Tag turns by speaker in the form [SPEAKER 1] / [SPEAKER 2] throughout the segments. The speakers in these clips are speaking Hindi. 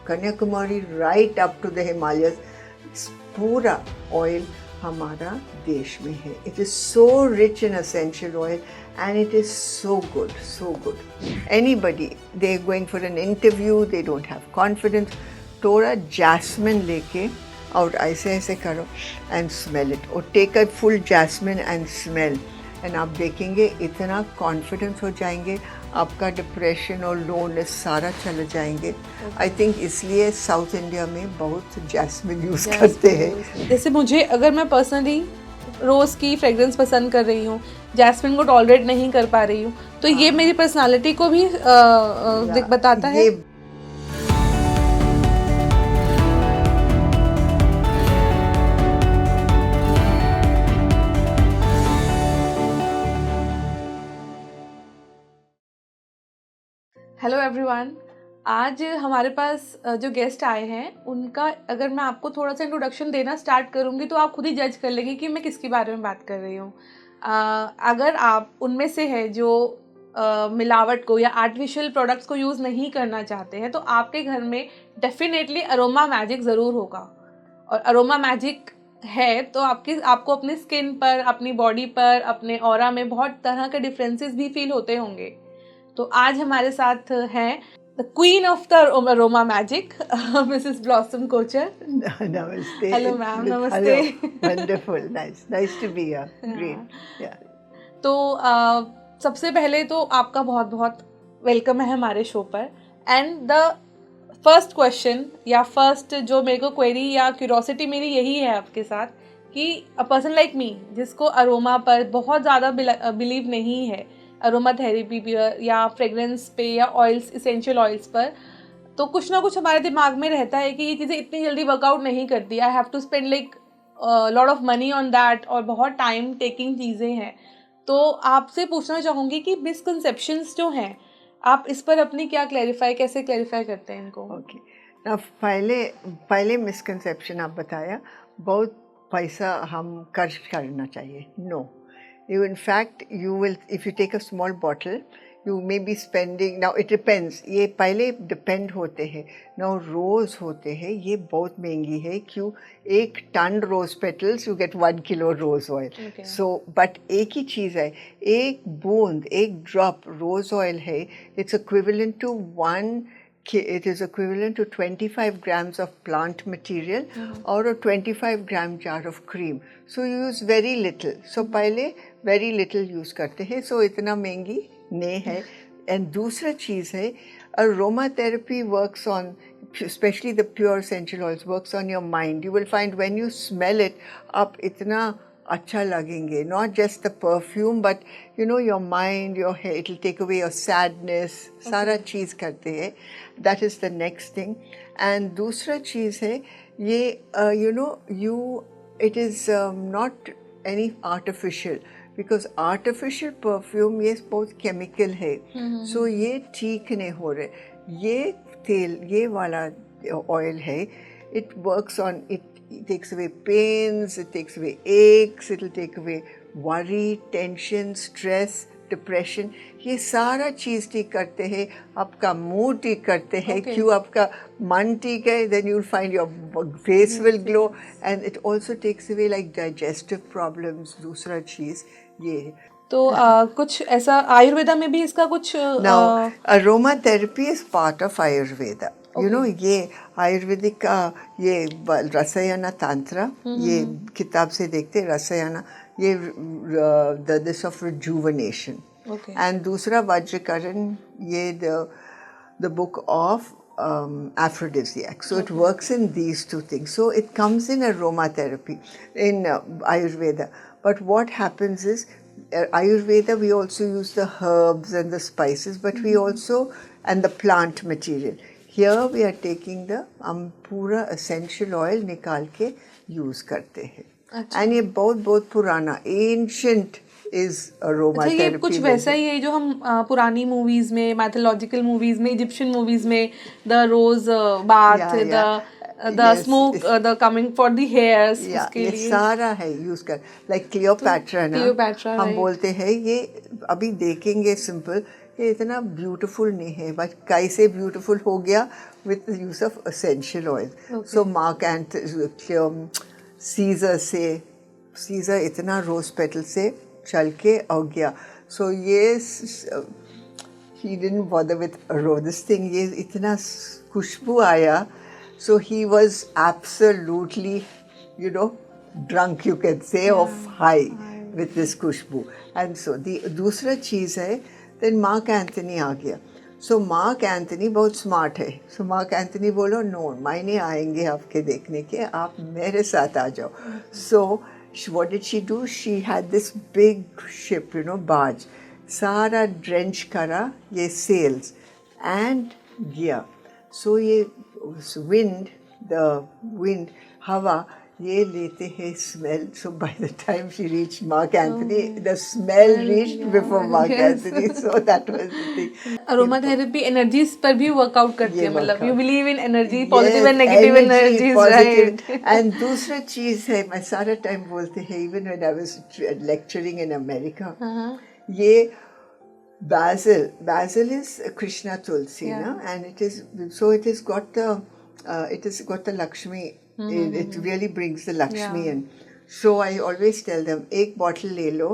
[SPEAKER 1] Kanyakumari right up to the Himalayas, पूरा ऑयल हमारा देश में है. It is so rich in essential oil and it is so good, so good. Anybody, they're going for an interview, they don't have confidence, थोड़ा jasmine लेके और ऐसे ऐसे करो and smell it, or take a full jasmine and smell, and आप देखेंगे इतना confidence हो जाएंगे, आपका डिप्रेशन और लोनेस सारा चले जाएंगे. आई थिंक इसलिए साउथ इंडिया में बहुत जैस्मिन यूज़ करते हैं.
[SPEAKER 2] जैसे मुझे, अगर मैं पर्सनली रोज़ की फ्रेग्रेंस पसंद कर रही हूँ, जैस्मिन को टॉलरेट नहीं कर पा रही हूँ, तो ये मेरी पर्सनालिटी को भी बताता है. हेलो एवरीवन, आज हमारे पास जो गेस्ट आए हैं उनका अगर मैं आपको थोड़ा सा इंट्रोडक्शन देना स्टार्ट करूँगी तो आप खुद ही जज कर लेंगे कि मैं किसके बारे में बात कर रही हूँ. अगर आप उनमें से है जो मिलावट को या आर्टिफिशियल प्रोडक्ट्स को यूज़ नहीं करना चाहते हैं, तो आपके घर में डेफिनेटली अरोमा मैजिक ज़रूर होगा. और अरोमा मैजिक है तो आपको अपनी स्किन पर, अपनी बॉडी पर, अपने ऑरा में बहुत तरह के डिफरेंसेस भी फील होते होंगे. तो आज हमारे साथ हैं the queen of the aroma magic, Mrs Blossom Kochhar.
[SPEAKER 1] नमस्ते.
[SPEAKER 2] Hello ma'am. नमस्ते.
[SPEAKER 1] Wonderful. Nice to be here. Great.
[SPEAKER 2] तो सबसे पहले तो आपका बहुत बहुत वेलकम है हमारे शो पर. एंड द फर्स्ट क्वेश्चन या फर्स्ट जो मेरे को क्वेरी या क्यूरोसिटी मेरी यही है आपके साथ कि अ पर्सन लाइक मी जिसको अरोमा पर बहुत ज़्यादा बिलीव नहीं है, अरोमा थेरेपी पे या फ्रेगरेंस पे या ऑयल्स, इसेंशियल ऑयल्स पर, तो कुछ ना कुछ हमारे दिमाग में रहता है कि ये चीज़ें इतनी जल्दी वर्कआउट नहीं करती. I have to spend like lot of money on that, और बहुत टाइम टेकिंग चीज़ें हैं. तो आपसे पूछना चाहूँगी कि मिसकंसेप्शंस जो हैं, आप इस पर अपनी कैसे क्लैरिफाई करते हैं इनको?
[SPEAKER 1] ओके. ना पहले मिसकंसेप्शन आप बताया, बहुत पैसा हम खर्च करना चाहिए. No. In fact, you will, if you take a small bottle, you may be spending, now it depends, ये पहले depend होते हैं. Now rose होते हैं, ये बहुत महंगी है. क्यों? 1 ton rose petals, you get 1 kilo rose oil.
[SPEAKER 2] Okay.
[SPEAKER 1] So, but एक ही चीज़ है, एक बूंद, एक drop rose oil है, it's equivalent to it is equivalent to 25 grams of plant material or a 25 gram jar of cream. So you use very little. So पहले very little use करते हैं. So इतना महंगी नहीं है. And दूसरा चीज़ है, aromatherapy works on, especially the pure essential oils, works on your mind. You will find when you smell it, आप इतना अच्छा लगेंगे. Not just the perfume, but you know your mind, your hair, it will take away your sadness. सारा चीज़ करते हैं. That is the next thing. And दूसरा चीज़ है ये it is not any artificial, because artificial perfume ये बहुत chemical है. So ये ठीक नहीं हो रहे. ये तेल, ये वाला oil है, it works on it. It takes away pains, it takes away aches, it will take away worry, tension, stress, depression. ये सारा चीज़ ठीक करते हैं. आपका मूड ठीक करते हैं. क्यों? आपका मन ठीक है, then you'll find your face will glow, and it also takes away like digestive problems. दूसरा चीज़ ये है.
[SPEAKER 2] तो कुछ ऐसा आयुर्वेदा में भी इसका कुछ
[SPEAKER 1] Now, aromatherapy is part of Ayurveda. You know, ये आयुर्वेदिक का ये रसायना तंत्र, ये किताब से देखते रसायना, ये this of rejuvenation.
[SPEAKER 2] Okay.
[SPEAKER 1] And दूसरा वज्रकरण, ये the book of aphrodisiac. So it works in these two things. So it comes in aromatherapy in Ayurveda. But what happens is, Ayurveda we also use the herbs and the spices, but we also, and the plant material. Here we are taking the पूरा essential oil निकाल के use करते हैं. And ये बहुत पुराना, ancient is aromatherapy.
[SPEAKER 2] ये कुछ वैसा ही है जो हम पुरानी मूवीज में, mythological मूवीज में, Egyptian मूवीज में, the rose bath, the smoke, the coming for the hairs, उसके
[SPEAKER 1] ये
[SPEAKER 2] लिए
[SPEAKER 1] सारा है यूज कर. Like Cleopatra ना,
[SPEAKER 2] Cleopatra
[SPEAKER 1] हम बोलते हैं ये, अभी देखेंगे simple, ये इतना ब्यूटीफुल नहीं है, बट कैसे ब्यूटीफुल हो गया with the use of essential oil. So mark and seizure इतना रोज पेटल से चल के आ गया. सो ये he didn't bother with this thing. ये इतना खुशबू आया. So he was absolutely, drunk, you can say, of high with this Khushboo. And so दूसरा चीज़ है, then Mark Anthony आ गया. So Mark Anthony बहुत smart है. So Mark Anthony बोलो no, मायने आएंगे आपके देखने के, आप मेरे साथ आ जाओ. So what did she do? She had this big ship, barge. सारा ड्रेंच करा ये सेल्स एंड गया. सो ये विंड हवा ये लेते हैं smell. So by the time she reach mark Anthony, the smell reached before mark Anthony. So that was the thing.
[SPEAKER 2] Aroma therapy energies पर भी वर्कआउट करती है, मतलब you believe in energy, positive and negative energies, right.
[SPEAKER 1] And दूसरा चीज है, मैं सारा टाइम बोलते हैं, even when I was lecturing in America, ये basil is Krishna tulsi, and it has got the Lakshmi. It really brings the Lakshmi in. So I always tell them, एक bottle ले लो,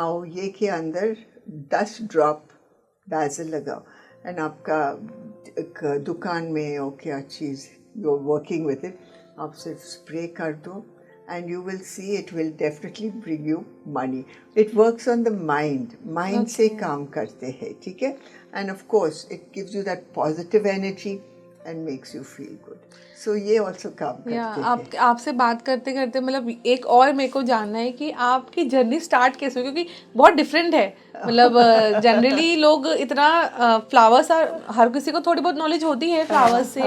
[SPEAKER 1] आओ ये के अंदर 10 drop basil लगाओ, and आपका दुकान में हो क्या चीज़ you're working with it, आप सिर्फ spray कर दो, and you will see it will definitely bring you money. It works on the mind. Mind से काम करते हैं, ठीक है? And of course, it gives you that positive energy and makes you feel good. So ये also काम करते हैं.
[SPEAKER 2] आपसे बात करते करते मतलब एक और मेरे को जानना है कि आपकी जर्नी स्टार्ट कैसे हुई, क्योंकि बहुत डिफरेंट है. मतलब जनरली लोग इतना फ्लावर्स, हर किसी को थोड़ी बहुत नॉलेज होती है फ्लावर्स से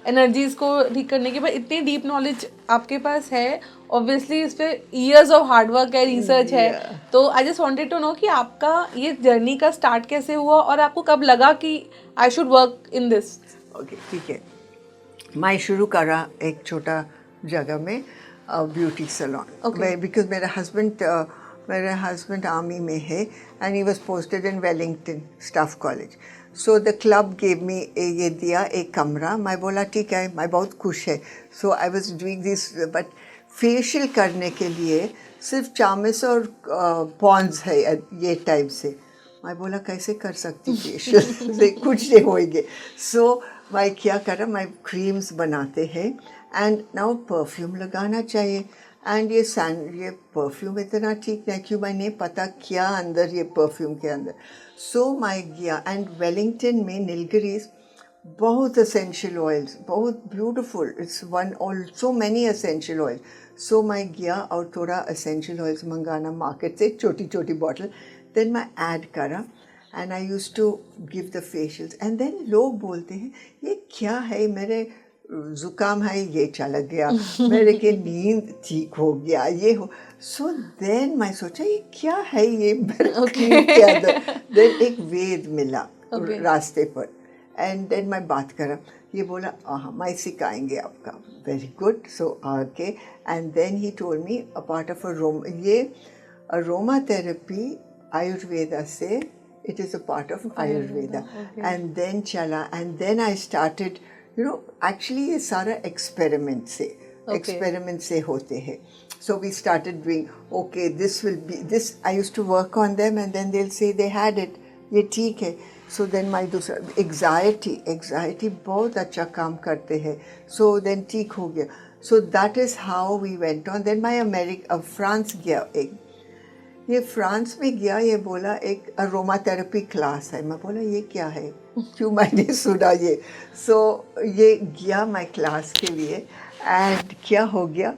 [SPEAKER 2] एनर्जीज को ठीक करने की, पर इतनी डीप नॉलेज आपके पास है. ऑब्वियसली इस पे इयर्स ऑफ हार्डवर्क है, रिसर्च है. तो I just wanted to know कि आपका ये जर्नी का स्टार्ट कैसे हुआ और आपको कब लगा कि I should work in this.
[SPEAKER 1] Okay, ठीक है. मैं शुरू करा एक छोटा जगह में ब्यूटी सैलून, बिकॉज मेरा हस्बैंड आर्मी में है and he was posted in Wellington staff college. So the club gave me ये दिया एक कमरा. मैं बोला ठीक है, मैं बहुत खुश है. So I was doing this, but facial करने के लिए सिर्फ चामिस और पॉन्ड्स है ये टाइप से. मैं बोला कैसे कर सकती फेशियल से कुछ नहीं होएंगे. सो मैं क्या करा, मैं क्रीम्स बनाते हैं एंड नाउ परफ्यूम लगाना चाहिए. एंड ये परफ्यूम इतना ठीक नहीं, क्यों मैंने पता क्या अंदर ये परफ्यूम के अंदर. सो मैं गया एंड वेलिंगटन में नीलगिरीज बहुत एसेंशियल ऑयल्स, बहुत beautiful, it's one all so many essential oil. So मैं गया और थोड़ा एसेंशियल ऑयल्स मंगाना मार्केट से, छोटी छोटी बॉटल. देन मैं ऐड करा and I used to give the facials, and then लोग बोलते हैं ये क्या है, मेरे जुकाम है ये चला गया, मेरे के नींद ठीक हो गया, ये हो. सो देन मैं सोचा ये क्या है ये मेरे के अंदर. देन एक वेद मिला रास्ते पर, एंड देन मैं बात करा, ये बोला मैं सिखाएंगे आपका. Very good. सो आके and then he told me a part of ये अरोमा थेरेपी आयुर्वेदा से, it is a part of Ayurveda. And then chala, and then I started, actually ये सारा experiment से होते हैं. So we started doing, okay, this will be this. I used to work on them, and then they'll say they had it, ये ठीक है. So then my anxiety बहुत अच्छा काम करते हैं. So then ठीक हो गया. So that is how we went on. Then my France गया एक. ये फ्रांस में गया, ये बोला एक अरोमा थेरेपी क्लास है. मैं बोला ये क्या है, क्यों मैंने सुना ये. सो ये गया मैं क्लास के लिए, एंड क्या हो गया,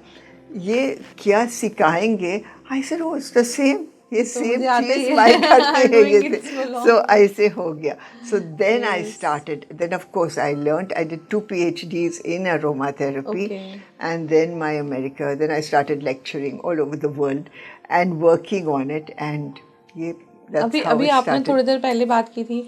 [SPEAKER 1] ये क्या सिखाएंगे. I said oh it's the same, ये सेम चीज मैं करते हैं ये. सो ऐसे हो गया. So then I started, then of course I learned, I did 2 PhDs in aromatherapy, and then my America, then I started lecturing all over the world and working on it, and ये
[SPEAKER 2] अभी आपने थोड़ी देर पहले बात की थी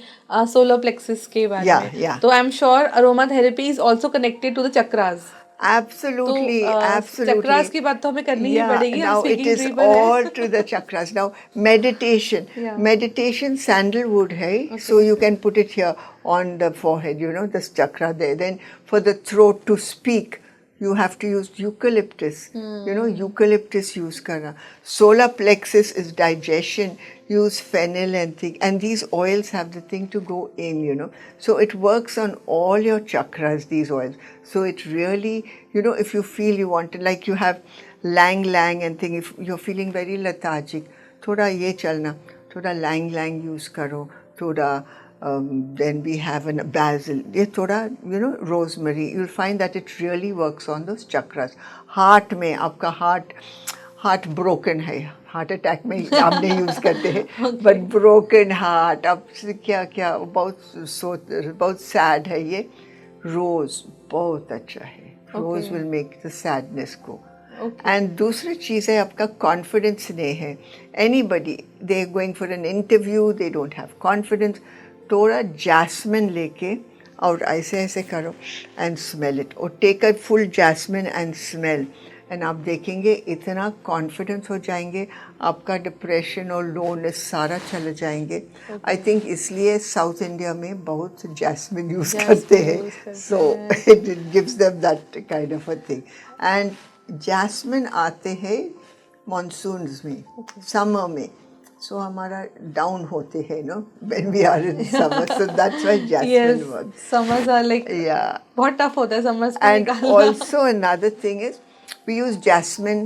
[SPEAKER 2] सोलर प्लेक्सस के बारे में. तो I am sure aromatherapy is also connected to the chakras.
[SPEAKER 1] Absolutely, absolutely.
[SPEAKER 2] Chakras की बात तो हमें करनी ही पड़ेगी.
[SPEAKER 1] Now it
[SPEAKER 2] speaking
[SPEAKER 1] is
[SPEAKER 2] tree पर हैं.
[SPEAKER 1] all to the chakras. Now meditation.
[SPEAKER 2] Yeah.
[SPEAKER 1] Meditation sandalwood hai. So you can put it here on the forehead, you know, this chakra there. Then for the throat to speak, you have to use eucalyptus. You know, eucalyptus use karna. Solar plexus is digestion. Use fennel and thing. And these oils have the thing to go in, you know. So it works on all your chakras, these oils. So it really, you know, if you feel you want to, like you have lang lang and thing, if you're feeling very lethargic, thoda ye chalna, thoda lang lang use karo, thoda then we have an basil, ye thoda, you know, rosemary. You'll find that it really works on those chakras. Heart mein, aapka heart broken है, हार्ट अटैक में आप नहीं यूज़ करते हैं, बट ब्रोकन हार्ट, अब क्या क्या बहुत सैड है ये. रोज़ बहुत अच्छा है, rose will make the sadness go. And दूसरी चीज़ है आपका कॉन्फिडेंस नहीं है. Anybody they are going for an interview, they don't have confidence, थोड़ा जैस्मिन लेके और ऐसे ऐसे करो एंड स्मेल इट, और take a full jasmine and smell, and आप देखेंगे इतना कॉन्फिडेंस हो जाएंगे, आपका डिप्रेशन और लोनेस सारा चले जाएंगे. आई थिंक इसलिए साउथ इंडिया में बहुत जैस्मिन यूज़ करते हैं. So it gives them that kind of a thing. And jasmine आते हैं मानसून्स में, समर में. So हमारा डाउन होते हैं, no, when we are in summer. So that's why jasmine works.
[SPEAKER 2] Summers are like,
[SPEAKER 1] yeah,
[SPEAKER 2] बहुत टफ होता है summers को
[SPEAKER 1] and
[SPEAKER 2] निकालना.
[SPEAKER 1] also another thing is we use jasmine,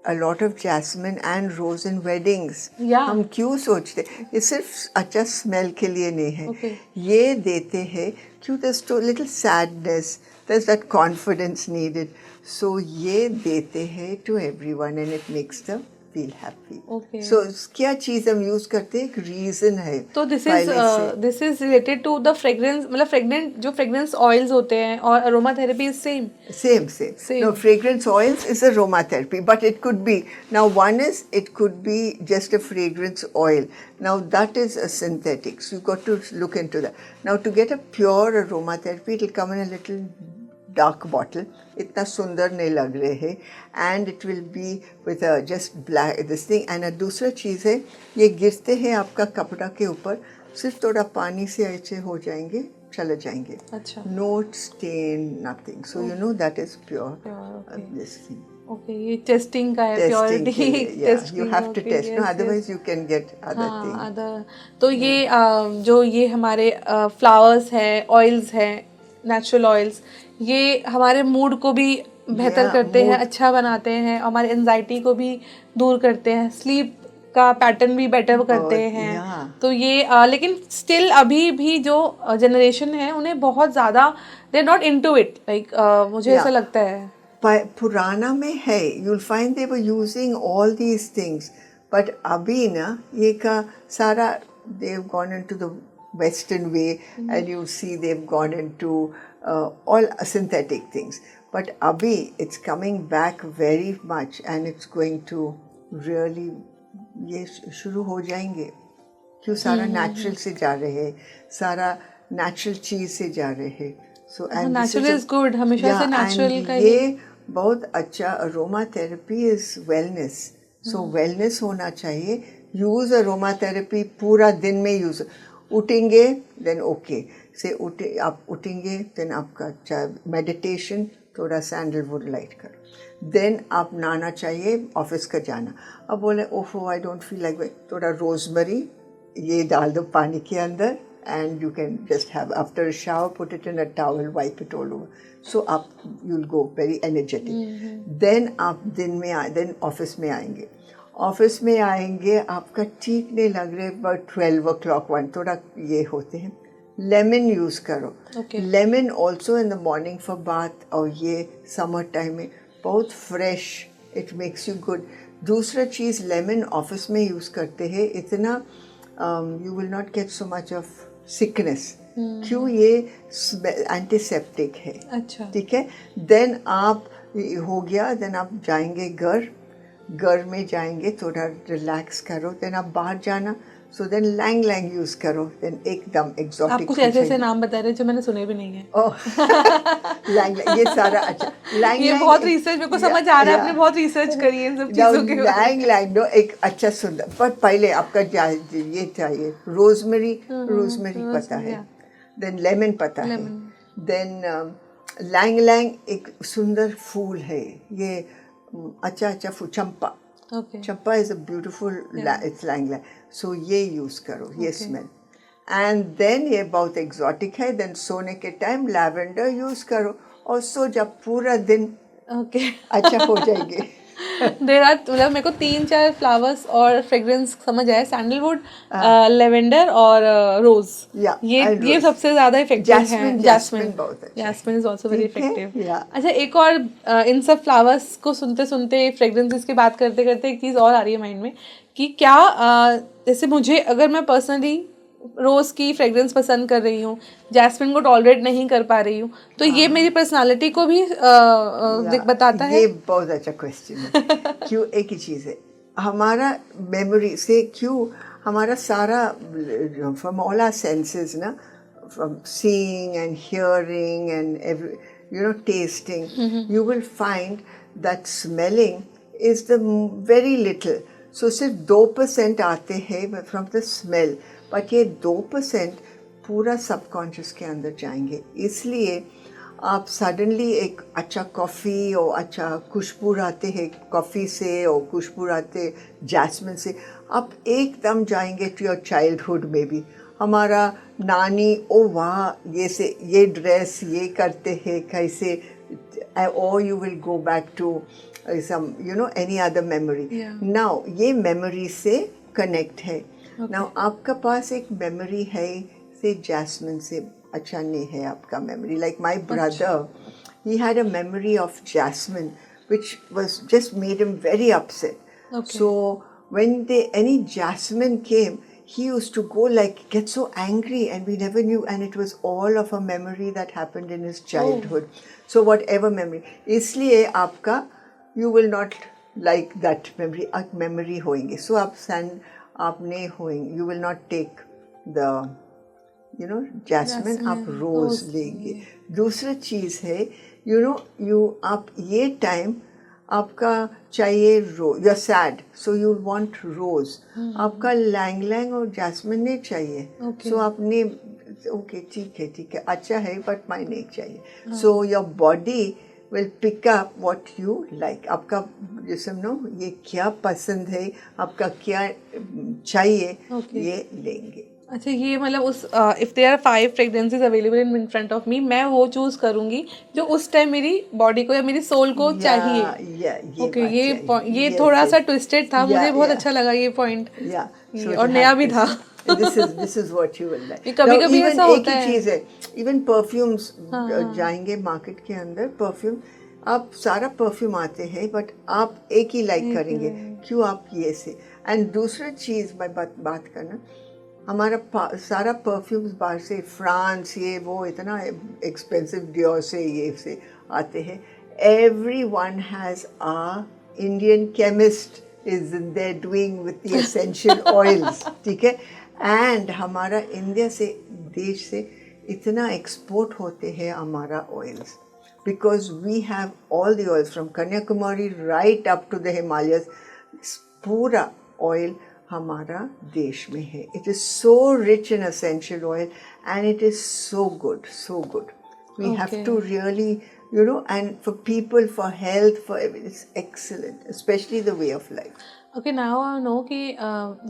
[SPEAKER 1] a lot of jasmine and rose in weddings.
[SPEAKER 2] Yeah.
[SPEAKER 1] हम क्यों सोचते, ये सिर्फ अच्छा स्मेल के लिए नहीं है.
[SPEAKER 2] Okay.
[SPEAKER 1] ये देते हैं क्यों, there's a little sadness, there's that confidence needed. So ये देते हैं to everyone and it makes them feel happy.
[SPEAKER 2] Okay.
[SPEAKER 1] So क्या चीज़ हम यूज़ करते हैं, एक रीज़न है.
[SPEAKER 2] तो this is related to the fragrance, मतलब fragrant जो fragrance oils होते हैं और aromatherapy is same.
[SPEAKER 1] Same. No, fragrance oils is aromatherapy, but it could be, now one is, it could be just a fragrance oil. Now that is a synthetic, so you've got to look into that. Now to get a pure aromatherapy, it will come in a little dark bottle, इतना सुंदर नहीं लग रहे हैं, and it will be with a just black this thing. And दूसरा चीज़ है, ये गिरते हैं आपका कपड़ा के ऊपर, सिर्फ थोड़ा पानी से ऐसे हो जाएंगे, चले जाएंगे.
[SPEAKER 2] अच्छा.
[SPEAKER 1] No stain, nothing. So you know that is pure.
[SPEAKER 2] Okay.
[SPEAKER 1] This thing.
[SPEAKER 2] Okay, ये testing का है,
[SPEAKER 1] Testing
[SPEAKER 2] purity.
[SPEAKER 1] के लिए, yeah,
[SPEAKER 2] Testing,
[SPEAKER 1] you have to
[SPEAKER 2] okay,
[SPEAKER 1] test. No,
[SPEAKER 2] yes,
[SPEAKER 1] otherwise you can get other
[SPEAKER 2] हाँ,
[SPEAKER 1] things.
[SPEAKER 2] other. तो ये जो ये हमारे flowers हैं, oils हैं, natural oils, ये हमारे मूड को भी बेहतर करते हैं, अच्छा बनाते हैं, हमारे एंजाइटी को भी दूर करते हैं, स्लीप का पैटर्न भी बेटर करते हैं. तो ये लेकिन स्टिल अभी भी जो जनरेशन है उन्हें बहुत ज़्यादा they are not into it, like मुझे ऐसा लगता है.
[SPEAKER 1] पुराना में है, you'll find they were using all these things, but अभी ना ये का सारा they've gone into the Western way, and you see they've gone into all synthetic things. But abhi it's coming back very much, and it's going to really ये शुरू हो जाएंगे, क्यों सारा नेचुरल से जा रहे हैं, सारा नेचुरल चीज से जा रहे हैं. So and
[SPEAKER 2] natural is good, हमेशा से नेचुरल का
[SPEAKER 1] ये बहुत अच्छा. Aroma therapy is wellness, so wellness होना चाहिए. यूज अरोमा थेरेपी पूरा दिन में यूज, उठेंगे देन ओके से उठे, आप उठेंगे देन आपका मेडिटेशन, थोड़ा सैंडलवुड लाइट करो, देन आप नहाना चाहिए, ऑफिस का जाना. अब बोले ओफो आई डोंट फील लाइक, थोड़ा रोजमेरी ये डाल दो पानी के अंदर, and you can just have after a shower, put it in a towel, wipe it all over. So up you'll go very energetic. Then आप दिन में then ऑफिस में आएंगे. ऑफिस में आएंगे आपका ठीक नहीं लग रहे, बट 12 o'clock 1 थोड़ा ये होते हैं, लेमन यूज़ करो. Lemon also in the morning for bath, और ये समर टाइम में बहुत fresh, it makes you good. दूसरा चीज़ लेमन ऑफिस में यूज़ करते हैं, इतना you will not get so much of sickness. क्यों, ये एंटीसेप्टिक है.
[SPEAKER 2] अच्छा,
[SPEAKER 1] ठीक है. देन आप हो गया, देन आप जाएंगे घर में जाएंगे, थोड़ा रिलैक्स करो, देन आप बाहर जाना, so then ylang ylang use करो, देन एकदम
[SPEAKER 2] आप
[SPEAKER 1] एग्जॉटिक
[SPEAKER 2] कुछ ऐसे ऐसे नाम बता रहे हैं जो मैंने सुने भी नहीं है।
[SPEAKER 1] लैंग लैंग ये सारा अच्छा लैंग
[SPEAKER 2] ये
[SPEAKER 1] लैंग
[SPEAKER 2] बहुत रिसर्च, मेरे को समझ आ रहा है, आपने बहुत रिसर्च करी है इन सब चीजों के बारे
[SPEAKER 1] लैंग लैंग नो एक अच्छा सुंदर, पर पहले आपका ये चाहिए रोजमेरी, रोजमेरी पता है, देन लेमन पता है, देन लैंग लैंग एक सुंदर फूल है ये, अच्छा अच्छा फूल चंपा,
[SPEAKER 2] okay
[SPEAKER 1] champa is a beautiful, it's long long, so ये यूज करो, ये स्मेल। एंड देन ये बहुत एग्जॉटिक है, देन सोने के टाइम लैवेंडर यूज करो, और सो जब पूरा दिन
[SPEAKER 2] ओके
[SPEAKER 1] अच्छा हो जाएंगे।
[SPEAKER 2] देर आर, मतलब मेरे को 3-4 फ्लावर्स और फ्रेग्रेंस समझ आया, सैंडलवुड, लेवेंडर और रोज,
[SPEAKER 1] Yeah,
[SPEAKER 2] ये
[SPEAKER 1] and
[SPEAKER 2] ये
[SPEAKER 1] rose.
[SPEAKER 2] सबसे ज्यादा इफेक्टिव है।
[SPEAKER 1] Jasmine
[SPEAKER 2] जैस्मिन,
[SPEAKER 1] बहुत अच्छा है।
[SPEAKER 2] जैस्मिन इज आल्सो वेरी
[SPEAKER 1] ठीक है?
[SPEAKER 2] इफेक्टिव।
[SPEAKER 1] Yeah.
[SPEAKER 2] अच्छा, एक और इन सब फ्लावर्स को सुनते सुनते, फ्रेग्रेंसेस की बात करते करते एक चीज़ और आ रही है माइंड में कि क्या जैसे मुझे, अगर मैं पर्सनली रोज की फ्रेग्रेंस पसंद कर रही हूँ, जैस्मिन को टॉलरेट नहीं कर पा रही हूँ, तो ये मेरी पर्सनालिटी को भी बताता है?
[SPEAKER 1] ये बहुत अच्छा क्वेश्चन है। क्यों? एक ही चीज़ है, हमारा मेमोरी से, क्यों हमारा सारा फ्रॉम ऑल आवर सेंसेस ना, from seeing and hearing and tasting, you will find that smelling is the very little. So सिर्फ 2% आते हैं फ्रॉम द स्मेल, बट ये 2% पूरा सबकॉन्शियस के अंदर जाएंगे। इसलिए आप सडनली एक अच्छा कॉफ़ी और अच्छा खुशबू आते हैं कॉफ़ी से, और खुशबू आते जैस्मिन से, आप एकदम जाएंगे टू योर चाइल्डहुड में भी। हमारा नानी, ओ वाह ये से ये ड्रेस ये करते हैं कैसे, और you will go back to some any other memory. Now ये memory से connect है। Now आपका पास एक memory है से जैस्मिन से, अच्छा नहीं है आपका memory, like my brother, he had a memory of jasmine which was just made him very upset. So when any jasmine came, he used to go like get so angry, and we never knew, and it was all of a memory that happened in his childhood. So whatever memory, इसलिए आपका you will not like that memory, memory होएंगे, so आप नहीं होएंगे, you will not take the jasmine, आप रोज लेंगे। दूसरा चीज़ है आप ये टाइम आपका चाहिए रोज, you're sad so you'll want rose, आपका लैंग लैंग और जैस्मिन नहीं चाहिए, so आपने ओके ठीक है अच्छा है बट माई नहीं चाहिए, so your body will pick up what you like. आपका ये क्या पसंद है, आपका क्या चाहिए, ये लेंगे।
[SPEAKER 2] अच्छा, ये मतलब उस if there are 5 fragrances available in front of me, मैं वो चूज करूंगी जो उस टाइम मेरी बॉडी को या मेरी सोल को चाहिए। ओके, ये थोड़ा सा ट्विस्टेड था, मुझे बहुत अच्छा लगा ये पॉइंट, और नया भी था।
[SPEAKER 1] this is what you will like.
[SPEAKER 2] कभी-कभी ऐसा होता है।
[SPEAKER 1] एक ही चीज़ है, इवन परफ्यूम्स जाएंगे मार्केट के अंदर, परफ्यूम आप सारा परफ्यूम आते हैं बट आप एक ही लाइक करेंगे, क्यों आप ये से। एंड दूसरा चीज़ मैं बात करना, हमारा सारा परफ्यूम्स बाहर से, फ्रांस ये वो इतना एक्सपेंसिव डियोर से ये से आते हैं। everyone has a Indian chemist is in there doing with the essential oils, ठीक है। एंड हमारा इंडिया से, देश से इतना एक्सपोर्ट होते हैं हमारा oils, because we have all the oils from Kanyakumari right up to the Himalayas, पूरा ऑयल हमारा देश में है। It is so rich in essential oil and it is so good, so good. We have to really, and for people, for health, for it's excellent, especially the way of life.
[SPEAKER 2] Okay, now I know कि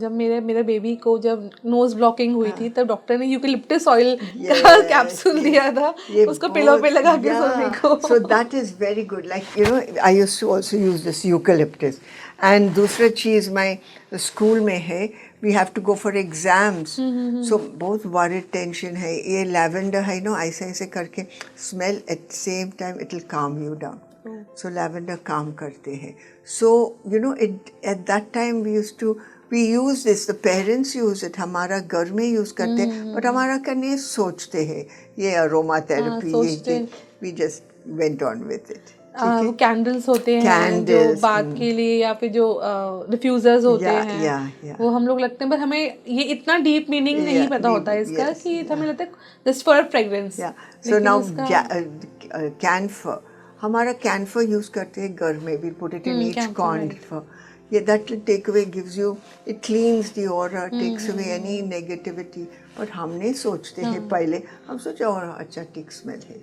[SPEAKER 2] जब मेरे बेबी को जब नोज ब्लॉकिंग हुई थी, तब डॉक्टर ने यूकेलिप्टस ऑयल का कैप्सूल दिया था उसको पिलो पे लगा के सोने को।
[SPEAKER 1] So that is very good. Like I used to also use this eucalyptus. And दूसरा चीज़ मैं स्कूल में है, we have to go for exams. So बहुत worried tension है, ये lavender है ऐसे ऐसे करके smell at the same time it will calm you down. So lavender calm करते हैं। So it at that time we use this, the parents use it, हमारा घर में use करते हैं, but हमारा करने सोचते हैं ये aromatherapy, we just went on with it.
[SPEAKER 2] वो कैंडल्स होते हैं जो
[SPEAKER 1] Candles,
[SPEAKER 2] बात के लिए, या फिर जो डिफ्यूजर्स होते
[SPEAKER 1] Yeah,
[SPEAKER 2] हैं,
[SPEAKER 1] yeah.
[SPEAKER 2] वो हम लोग लगते हैं, पर हमें ये इतना डीप मीनिंग नहीं
[SPEAKER 1] Yeah,
[SPEAKER 2] पता होता है इसका,
[SPEAKER 1] yes,
[SPEAKER 2] कि हमें लगता है just for fragrance.
[SPEAKER 1] Yeah. So now camphor, हमारा camphor use करते हैं घर में भी, put it in each
[SPEAKER 2] camphor,
[SPEAKER 1] corner. Yeah, that will take away, gives you, it cleans the aura, takes away any negativity. But हम नहीं सोचते हैं पहले, हम सोचे और अच्छा टिक स्मेल है.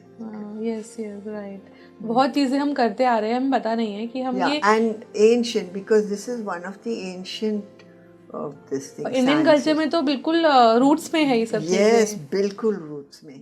[SPEAKER 2] यस यस राइट, बहुत चीजें हम करते आ रहे हैं, हमें पता नहीं है कि हम
[SPEAKER 1] Yeah,
[SPEAKER 2] ये
[SPEAKER 1] and ancient, because this is one of the ancient of this thing.
[SPEAKER 2] Indian culture में तो बिल्कुल रूट्स में है ये सब चीजें।
[SPEAKER 1] Yes, बिल्कुल roots में.